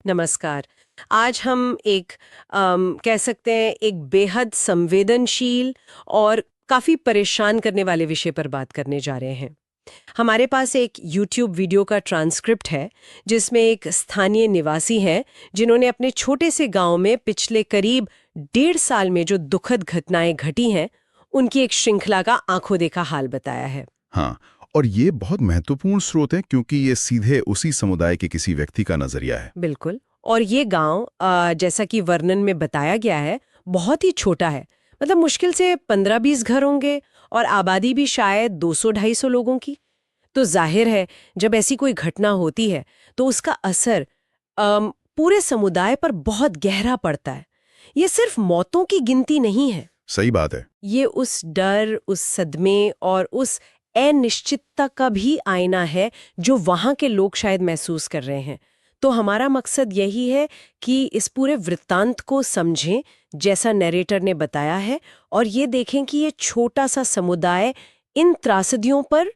नमस्कार। आज हम कह सकते हैं एक बेहद संवेदनशील और काफ़ी परेशान करने वाले विषय पर बात करने जा रहे हैं। हमारे पास एक यूट्यूब वीडियो का ट्रांसक्रिप्ट है जिसमें एक स्थानीय निवासी हैं जिन्होंने अपने छोटे से गांव में पिछले करीब 1.5 साल में जो दुखद घटनाएं घटी हैं, उनकी एक श्रृंखला का आंखों देखा हाल बताया है। हाँ, और ये बहुत महत्वपूर्ण स्रोत है क्योंकि ये सीधे उसी समुदाय के किसी व्यक्ति का नजरिया है। बिल्कुल। और ये गांव जैसा कि वर्णन में बताया गया है, बहुत ही छोटा है। मतलब मुश्किल से 15-20 घर होंगे और आबादी भी शायद 200-250 लोगों की। तो जाहिर है जब ऐसी कोई घटना होती है तो उसका असर पूरे समुदाय पर बहुत गहरा पड़ता है। ये सिर्फ मौतों की गिनती नहीं है। सही बात है। ये उस डर, उस सदमे और उस अनिश्चितता का भी आईना है जो वहां के लोग शायद महसूस कर रहे हैं। तो हमारा मकसद यही है कि इस पूरे वृत्तांत को समझें जैसा नैरेटर ने बताया है, और ये देखें कि ये छोटा सा समुदाय इन त्रासदियों पर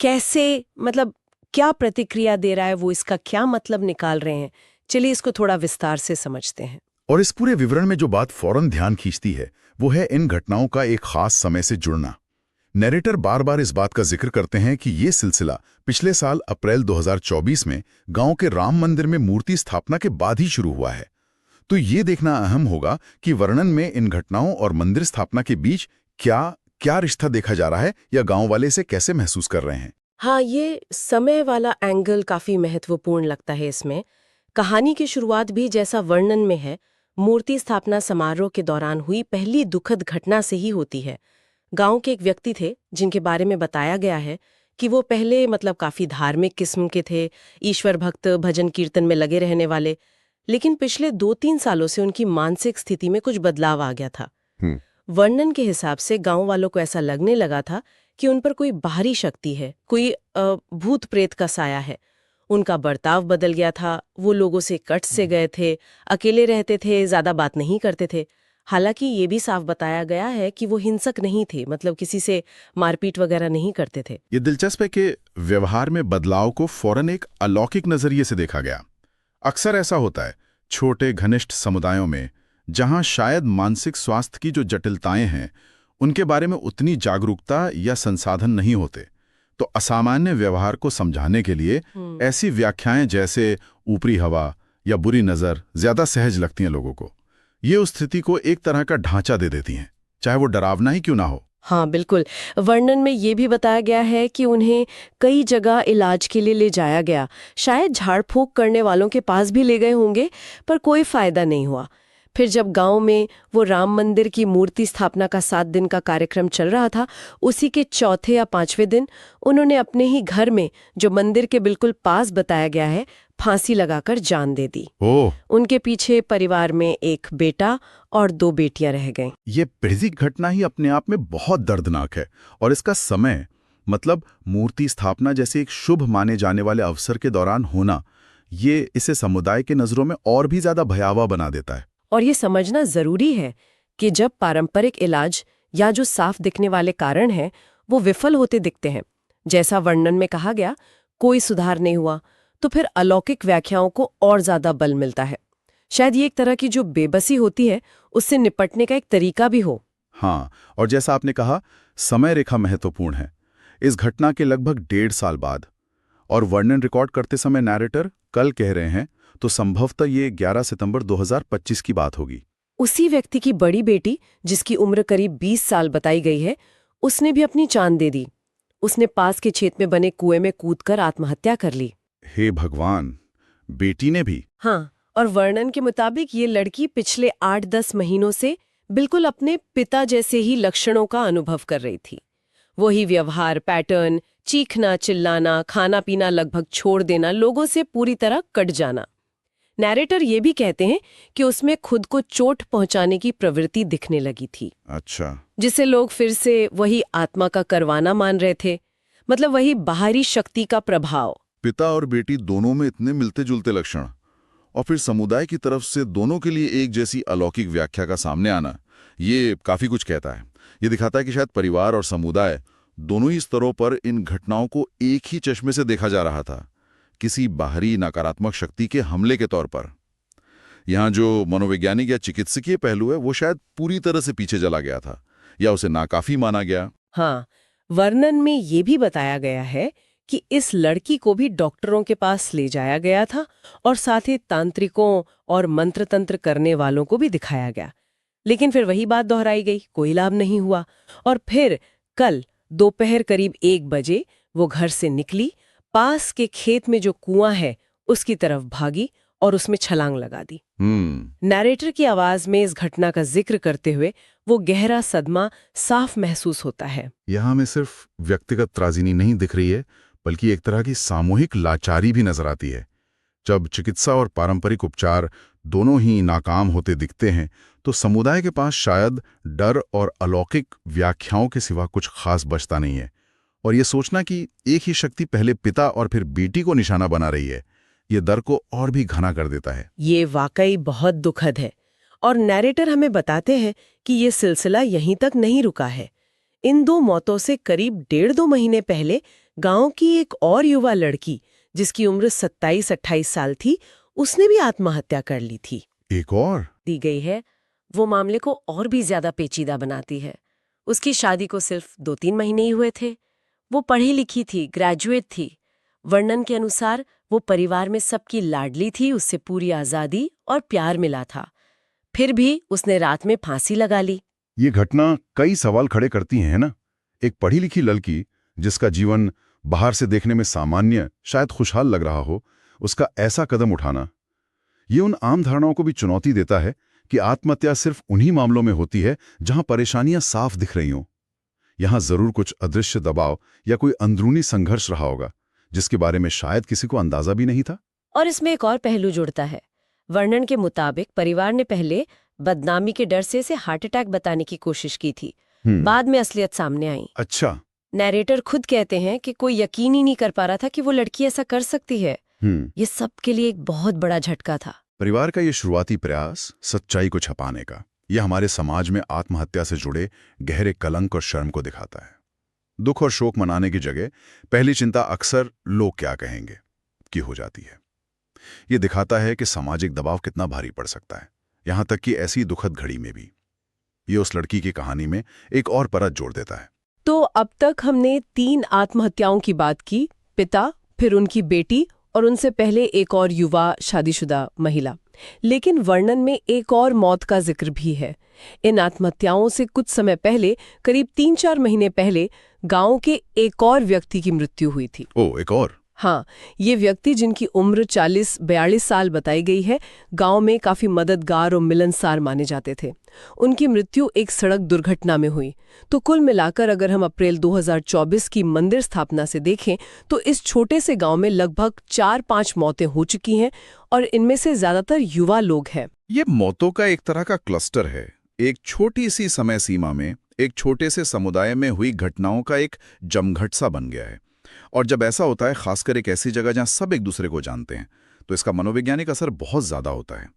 कैसे, मतलब क्या प्रतिक्रिया दे रहा है, वो इसका क्या मतलब निकाल रहे हैं। चलिए इसको थोड़ा विस्तार से समझते हैं। और इस पूरे विवरण में जो बात फौरन ध्यान खींचती है वो है इन घटनाओं का एक खास समय से जुड़ना। नैरेटर बार बार इस बात का जिक्र करते हैं कि ये सिलसिला पिछले साल अप्रैल 2024 में गांव के राम मंदिर में मूर्ति स्थापना के बाद ही शुरू हुआ है। तो ये देखना अहम होगा कि वर्णन में इन घटनाओं और मंदिर स्थापना के बीच क्या क्या रिश्ता देखा जा रहा है या गांव वाले इसे कैसे महसूस कर रहे हैं। हाँ, ये समय वाला एंगल काफी महत्वपूर्ण लगता है इसमें। कहानी की शुरुआत भी जैसा वर्णन में है, मूर्ति स्थापना समारोह के दौरान हुई पहली दुखद घटना से ही होती है। गांव के एक व्यक्ति थे जिनके बारे में बताया गया है कि वो पहले काफी धार्मिक किस्म के थे, ईश्वर भक्त, भजन कीर्तन में लगे रहने वाले। लेकिन पिछले 2-3 सालों से उनकी मानसिक स्थिति में कुछ बदलाव आ गया था। वर्णन के हिसाब से गांव वालों को ऐसा लगने लगा था कि उन पर कोई बाहरी शक्ति है, कोई भूत प्रेत का साया है। उनका बर्ताव बदल गया था, वो लोगों से कट से गए थे, अकेले रहते थे, ज्यादा बात नहीं करते थे। हालांकि ये भी साफ बताया गया है कि वो हिंसक नहीं थे, किसी से मारपीट वगैरह नहीं करते थे। ये दिलचस्प है कि व्यवहार में बदलाव को फौरन एक अलौकिक नजरिए से देखा गया। अक्सर ऐसा होता है छोटे घनिष्ठ समुदायों में, जहां शायद मानसिक स्वास्थ्य की जो जटिलताएं हैं उनके बारे में उतनी जागरूकता या संसाधन नहीं होते। तो असामान्य व्यवहार को समझाने के लिए ऐसी व्याख्याएं जैसे ऊपरी हवा या बुरी नजर ज्यादा सहज लगती हैं लोगों को। ये उस स्थिति को एक तरह का ढांचा दे देती हैं, चाहे वो डरावना ही क्यों ना हो। हाँ बिल्कुल। वर्णन में ये भी बताया गया है कि उन्हें कई जगह इलाज के लिए ले जाया गया, शायद झाड़ फूंक करने वालों के पास भी ले गए होंगे, पर कोई फायदा नहीं हुआ। फिर जब गांव में वो राम मंदिर की मूर्ति स्थापना का 7 दिन का कार्यक्रम चल रहा था, उसी के चौथे या 5वें दिन उन्होंने अपने ही घर में, जो मंदिर के बिल्कुल पास बताया गया है, फांसी लगाकर जान दे दी। उनके पीछे परिवार में एक बेटा और 2 बेटियां रह गईं। ये पहली घटना ही अपने आप में बहुत दर्दनाक है, और इसका समय, मूर्ति स्थापना जैसे एक शुभ माने जाने वाले अवसर के दौरान होना, ये इसे समुदाय के नजरों में और भी ज्यादा भयावह बना देता है। और ये समझना जरूरी है कि जब पारंपरिक इलाज या जो साफ दिखने वाले कारण हैं वो विफल होते दिखते हैं, जैसा वर्णन में कहा गया, कोई सुधार नहीं हुआ, तो फिर अलौकिक व्याख्याओं को और ज्यादा बल मिलता है। शायद ये एक तरह की जो बेबसी होती है उससे निपटने का एक तरीका भी हो। हाँ, और जैसा आपने कहा, समय रेखा महत्वपूर्ण है। इस घटना के लगभग 1.5 साल बाद, और वर्णन रिकॉर्ड करते समय नैरेटर कल कह रहे हैं, तो संभवतः ये 11 सितंबर 2025 की बात होगी। उसी व्यक्ति की बड़ी बेटी, जिसकी उम्र करीब 20 साल बताई गई है, उसने भी अपनी जान दे दी। उसने पास के क्षेत्र में बने कुएं में कूदकर आत्महत्या कर ली। हे भगवान, बेटी ने भी? हाँ, और वर्णन के मुताबिक ये लड़की पिछले 8-10 महीनों से बिल्कुल अपने पिता जैसे ही लक्षणों का अनुभव कर रही थी। वही व्यवहार पैटर्न, चीखना, चिल्लाना, खाना पीना लगभग छोड़ देना, लोगों से पूरी तरह कट जाना। नैरेटर ये भी कहते हैं कि उसमें खुद को चोट पहुंचाने की प्रवृत्ति दिखने लगी थी। अच्छा। जिसे लोग फिर से वही आत्मा का करवाना मान रहे थे, वही बाहरी शक्ति का प्रभाव। पिता और बेटी दोनों में इतने मिलते जुलते लक्षण, और फिर समुदाय की तरफ से दोनों के लिए एक जैसी अलौकिक व्याख्या का सामने आना, ये काफी कुछ कहता है। ये दिखाता है कि शायद परिवार और समुदाय दोनों ही स्तरों पर इन घटनाओं को एक ही चश्मे से देखा जा रहा था, किसी बाहरी नकारात्मक शक्ति के हमले के तौर पर। यहाँ जो मनोवैज्ञानिक या चिकित्सकीय पहलू है वो शायद पूरी तरह से पीछे चला गया था या उसे नाकाफी माना गया। हाँ, वर्णन में ये भी बताया गया है कि इस लड़की को भी डॉक्टरों के पास ले जाया गया था और साथ ही तांत्रिकों और मंत्र तंत्र करने वालों को भी दिखाया गया। लेकिन फिर वही बात दोहराई गई, कोई लाभ नहीं हुआ। और फिर कल दोपहर करीब 1 बजे वो घर से निकली, पास के खेत में जो कुआं है उसकी तरफ भागी और उसमें छलांग लगा दी। नैरेटर की आवाज में इस घटना का जिक्र करते हुए वो गहरा सदमा साफ महसूस होता है। यहाँ में सिर्फ व्यक्तिगत त्राजिनी नहीं दिख रही है, बल्कि एक तरह की सामूहिक लाचारी भी नजर आती है। जब चिकित्सा और पारंपरिक उपचार दोनों ही नाकाम होते दिखते हैं, तो समुदाय के पास शायद डर और अलौकिक व्याख्याओं के सिवा कुछ खास बचता नहीं है। और ये सोचना कि एक ही शक्ति पहले पिता और फिर बेटी को निशाना बना रही है, ये डर को और भी घना कर देता है। ये वाकई बहुत दुखद है। और नैरेटर हमें बताते हैं कि ये सिलसिला यहीं तक नहीं रुका है। इन 2 मौतों से करीब 1.5-2 महीने पहले गांव की एक और युवा लड़की, जिसकी उम्र 27-28 साल थी, उसने भी आत्महत्या कर ली थी। एक और दी गई है, वो मामले को और भी ज्यादा पेचीदा बनाती है। उसकी शादी को सिर्फ 2-3 महीने ही हुए थे। वो पढ़ी लिखी थी, ग्रेजुएट थी। वर्णन के अनुसार वो परिवार में सबकी लाडली थी, उससे पूरी आजादी और प्यार मिला था। फिर भी उसने रात में फांसी लगा ली। ये घटना कई सवाल खड़े करती है ना। एक पढ़ी लिखी लड़की जिसका जीवन बाहर से देखने में सामान्य, शायद खुशहाल लग रहा हो, उसका ऐसा कदम उठाना, ये उन आम धारणाओं को भी चुनौती देता है कि आत्महत्या सिर्फ उन्हीं मामलों में होती है जहां परेशानियां साफ दिख रही हों। यहां जरूर कुछ अदृश्य दबाव या कोई अंदरूनी संघर्ष रहा होगा, जिसके बारे में शायद किसी को अंदाजा भी नहीं था। और इसमें एक और पहलू जुड़ता है। वर्णन के मुताबिक परिवार ने पहले बदनामी के डर से इसे हार्ट अटैक बताने की कोशिश की थी। बाद में असलियत सामने आई। अच्छा। नैरेटर खुद कहते हैं कि कोई यकीन ही नहीं कर पा रहा था कि वो लड़की ऐसा कर सकती है। ये सब के लिए एक बहुत बड़ा झटका था। परिवार का ये शुरुआती प्रयास सच्चाई को छुपाने का, यह हमारे समाज में आत्महत्या से जुड़े गहरे कलंक और शर्म को दिखाता है। दुख और शोक मनाने की जगह पहली चिंता अक्सर लोग क्या कहेंगे की हो जाती है। ये दिखाता है कि सामाजिक दबाव कितना भारी पड़ सकता है, यहां तक कि ऐसी दुखद घड़ी में भी। ये उस लड़की की कहानी में एक और परत जोड़ देता है। तो अब तक हमने 3 आत्महत्याओं की बात की, पिता, फिर उनकी बेटी और उनसे पहले एक और युवा शादीशुदा महिला। लेकिन वर्णन में एक और मौत का जिक्र भी है। इन आत्महत्याओं से कुछ समय पहले, करीब 3-4 महीने पहले, गांव के एक और व्यक्ति की मृत्यु हुई थी। ओह, एक और? हाँ, ये व्यक्ति जिनकी उम्र 40-42 साल बताई गई है, गांव में काफी मददगार और मिलनसार माने जाते थे। उनकी मृत्यु एक सड़क दुर्घटना में हुई। तो कुल मिलाकर अगर हम अप्रैल 2024 की मंदिर स्थापना से देखें तो इस छोटे से गांव में लगभग 4-5 मौतें हो चुकी हैं और इनमें से ज्यादातर युवा लोग हैं। ये मौतों का एक तरह का क्लस्टर है। एक छोटी सी समय सीमा में एक छोटे से समुदाय में हुई घटनाओं का एक जमघट सा बन गया है। और जब ऐसा होता है, खासकर एक ऐसी जगह जहां सब एक दूसरे को जानते हैं, तो इसका मनोवैज्ञानिक असर बहुत ज्यादा होता है।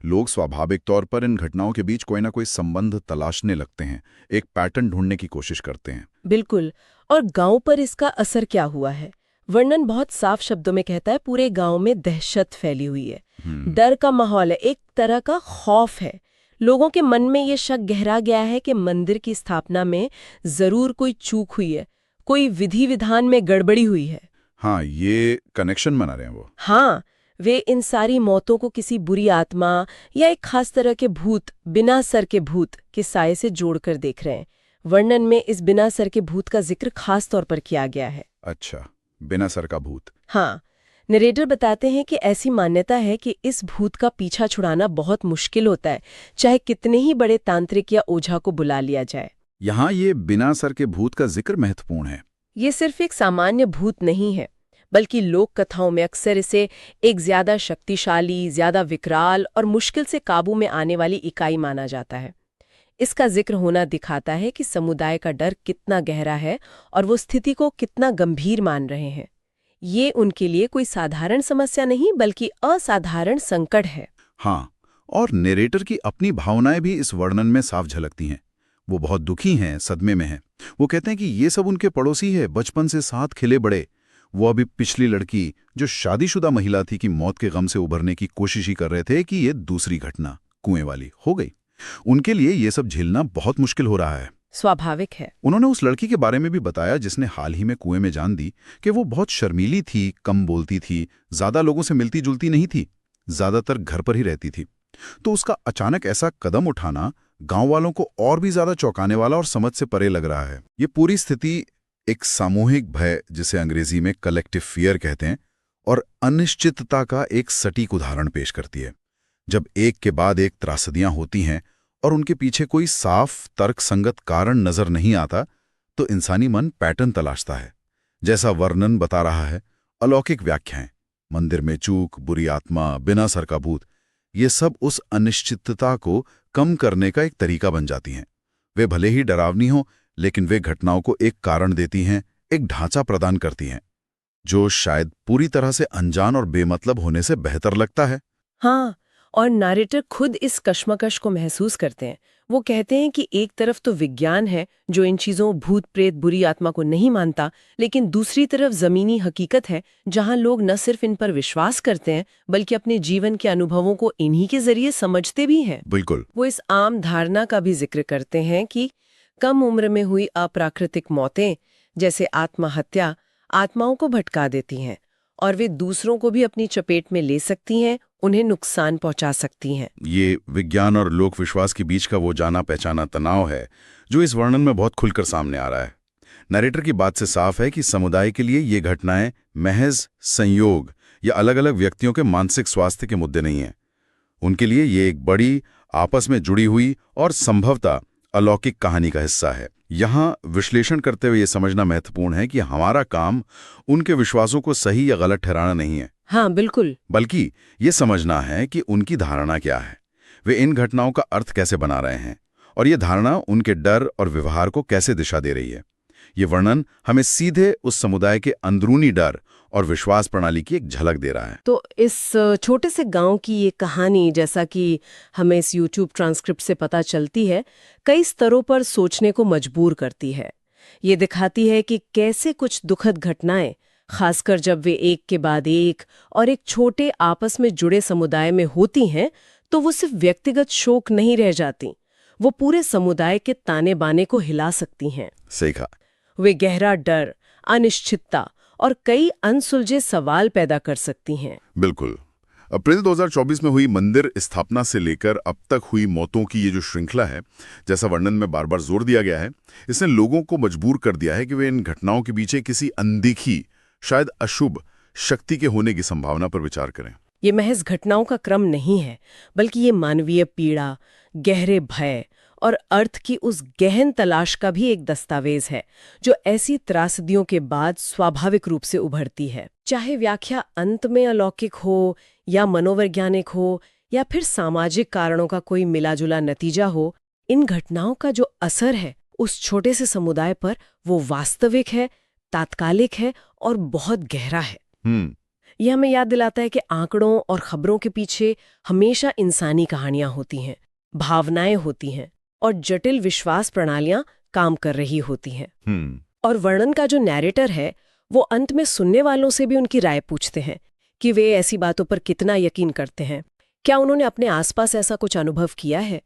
लोग स्वाभाविक तौर पर इन घटनाओं के बीच कोई ना कोई संबंध तलाशने लगते हैं, एक पैटर्न ढूंढने की कोशिश करते हैं। बिल्कुल। और गांव पर इसका असर क्या हुआ है? वर्णन बहुत साफ शब्दों में कहता है, पूरे गांव में दहशत फैली हुई है। डर का माहौल है, एक तरह का खौफ है। लोगों के मन में ये शक गहरा गया है कि मंदिर की स्थापना में जरूर कोई चूक हुई है, कोई विधि विधान में गड़बड़ी हुई है। हाँ, ये कनेक्शन बना रहे हैं वो। हाँ, वे इन सारी मौतों को किसी बुरी आत्मा या एक खास तरह के भूत, बिना सर के भूत के साये से जोड़कर देख रहे हैं। वर्णन में इस बिना सर के भूत का जिक्र खास तौर पर किया गया है। अच्छा, बिना सर का भूत। हाँ, नरेटर बताते हैं कि ऐसी मान्यता है कि इस भूत का पीछा छुड़ाना बहुत मुश्किल होता है, चाहे कितने ही बड़े तांत्रिक या ओझा को बुला लिया जाए। यहाँ ये बिना सर के भूत का जिक्र महत्वपूर्ण है। ये सिर्फ एक सामान्य भूत नहीं है, बल्कि लोक कथाओं में अक्सर इसे एक ज्यादा शक्तिशाली, ज्यादा विकराल और मुश्किल से काबू में आने वाली इकाई माना जाता है। इसका जिक्र होना दिखाता है कि समुदाय का डर कितना गहरा है और वो स्थिति को कितना गंभीर मान रहे हैं। ये उनके लिए कोई साधारण समस्या नहीं, बल्कि असाधारण संकट है। हाँ, और नरेटर की अपनी भावनाएं भी इस वर्णन में साफ झलकती हैं। वो बहुत दुखी हैं, सदमे में हैं। वो कहते हैं कि ये सब उनके पड़ोसी है, बचपन से साथ खिले बड़े। वो अभी पिछली लड़की जो शादीशुदा महिला थी कि मौत के गम से उभरने की कोशिश ही कर रहे थे कि ये दूसरी घटना कुएं वाली हो गई। उनके लिए ये सब झेलना बहुत मुश्किल हो रहा है। स्वाभाविक है। उन्होंने उस लड़की के बारे में भी बताया जिसने हाल ही में कुएं में जान दी कि वो बहुत शर्मीली थी, कम बोलती थी, ज्यादा लोगों से मिलती जुलती नहीं थी, ज्यादातर घर पर ही रहती थी। तो उसका अचानक ऐसा कदम उठाना गांव वालों को और भी ज्यादा चौंकाने वाला और समझ से परे लग रहा है। ये पूरी स्थिति एक सामूहिक भय, जिसे अंग्रेजी में कलेक्टिव फियर कहते हैं, और अनिश्चितता का एक सटीक उदाहरण पेश करती है। जब एक के बाद एक त्रासदियां होती हैं और उनके पीछे कोई साफ तर्कसंगत कारण नजर नहीं आता, तो इंसानी मन पैटर्न तलाशता है। जैसा वर्णन बता रहा है, अलौकिक व्याख्याएं, मंदिर में चूक, बुरी आत्मा, बिना सर का भूत, ये सब उस अनिश्चितता को कम करने का एक तरीका बन जाती हैं। वे भले ही डरावनी हो, लेकिन वे घटनाओं को एक कारण देती हैं, एक ढांचा प्रदान करती हैं, जो शायद पूरी तरह से अनजान और बेमतलब होने से बेहतर लगता है। हाँ, और नैरेटर खुद इस कश्मकश को महसूस करते हैं। वो कहते हैं कि एक तरफ तो विज्ञान है जो इन चीजों, भूत प्रेत, बुरी आत्मा को नहीं मानता, लेकिन दूसरी तरफ जमीनी हकीकत है जहां लोग न सिर्फ इन पर विश्वास करते हैं बल्कि अपने जीवन के अनुभवों को इन्हीं के जरिए समझते भी हैं। बिल्कुल। वो इस आम धारणा का भी जिक्र करते हैं कि कम उम्र में हुई अप्राकृतिक मौतें जैसे आत्महत्या आत्माओं को भटका देती हैं और वे दूसरों को भी अपनी चपेट में ले सकती हैं, उन्हें नुकसान पहुंचा सकती हैं। ये विज्ञान और लोक विश्वास के बीच का वो जाना पहचाना तनाव है जो इस वर्णन में बहुत खुलकर सामने आ रहा है। नरेटर की बात से साफ है कि समुदाय के लिए ये घटनाएं महज संयोग या अलग अलग व्यक्तियों के मानसिक स्वास्थ्य के मुद्दे नहीं हैं। उनके लिए ये एक बड़ी, आपस में जुड़ी हुई और संभवतः अलौकिक कहानी का हिस्सा है। यहाँ विश्लेषण करते हुए ये समझना महत्वपूर्ण है कि हमारा काम उनके विश्वासों को सही या गलत ठहराना नहीं है। हाँ, बिल्कुल। बल्कि ये समझना है कि उनकी धारणा क्या है, वे इन घटनाओं का अर्थ कैसे बना रहे हैं, और ये धारणा उनके डर और व्यवहार को कैसे दिशा दे रही है। ये वर्णन हमें सीधे उस समुदाय के अंदरूनी डर और विश्वास प्रणाली की एक झलक दे रहा है। तो इस छोटे से गांव की ये कहानी, जैसा कि हमें इस YouTube ट्रांसक्रिप्ट से पता चलती है, कई स्तरों पर सोचने को मजबूर करती है। ये दिखाती है कि कैसे कुछ दुखद घटनाएं, खासकर जब वे एक के बाद एक और एक छोटे आपस में जुड़े समुदाय में होती हैं, तो वो सिर्फ व्यक्तिगत शोक नहीं रह जाती, वो पूरे समुदाय के ताने बाने को हिला सकती हैं। सही कहा। वे गहरा डर, अनिश्चितता और कई अनसुलझे सवाल पैदा कर सकती हैं। बिल्कुल। अप्रैल 2024 में हुई मंदिर स्थापना से लेकर अब तक हुई मौतों की ये जो श्रृंखला है, जैसा वर्णन में बार बार जोर दिया गया है, इसने लोगों को मजबूर कर दिया है कि वे इन घटनाओं के पीछे किसी अनदेखी, शायद अशुभ शक्ति के होने की संभावना पर विचार करें। ये महज घटनाओं का क्रम नहीं है, बल्कि ये मानवीय पीड़ा, गहरे भय और अर्थ की उस गहन तलाश का भी एक दस्तावेज है, जो ऐसी त्रासदियों के बाद स्वाभाविक रूप से उभरती है। चाहे व्याख्या अंत में अलौकिक हो या मनोवैज्ञानिक हो या फिर सामाजिक कारणों का कोई मिलाजुला नतीजा हो, इन घटनाओं का जो असर है उस छोटे से समुदाय पर, वो वास्तविक है, तात्कालिक है और बहुत गहरा है। यह हमें याद दिलाता है कि आंकड़ों और खबरों के पीछे हमेशा इंसानी कहानियां होती हैं, भावनाएं होती हैं और जटिल विश्वास प्रणालियां काम कर रही होती हैं। और वर्णन का जो नैरेटर है, वो अंत में सुनने वालों से भी उनकी राय पूछते हैं कि वे ऐसी बातों पर कितना यकीन करते हैं। क्या उन्होंने अपने आसपास ऐसा कुछ अनुभव किया है?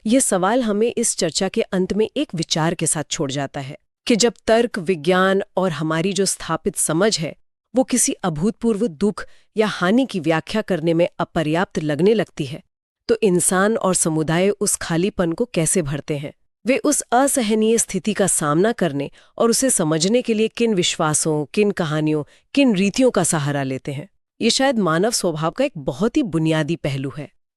ये सवाल हमें इस चर्चा के अंत में एक विचार के साथ छोड़ जाता है कि जब तर्क, विज्ञान और हमारी जो स्थापित समझ है वो किसी अभूतपूर्व दुख या हानि की व्याख्या करने में अपर्याप्त लगने लगती है, तो इंसान और समुदाय उस खालीपन को कैसे भरते हैं? वे उस असहनीय स्थिति का सामना करने और उसे समझने के लिए किन विश्वासों, किन कहानियों, किन रीतियों का सहारा लेते हैं? ये शायद मानव स्वभाव का एक बहुत ही बुनियादी पहलू है।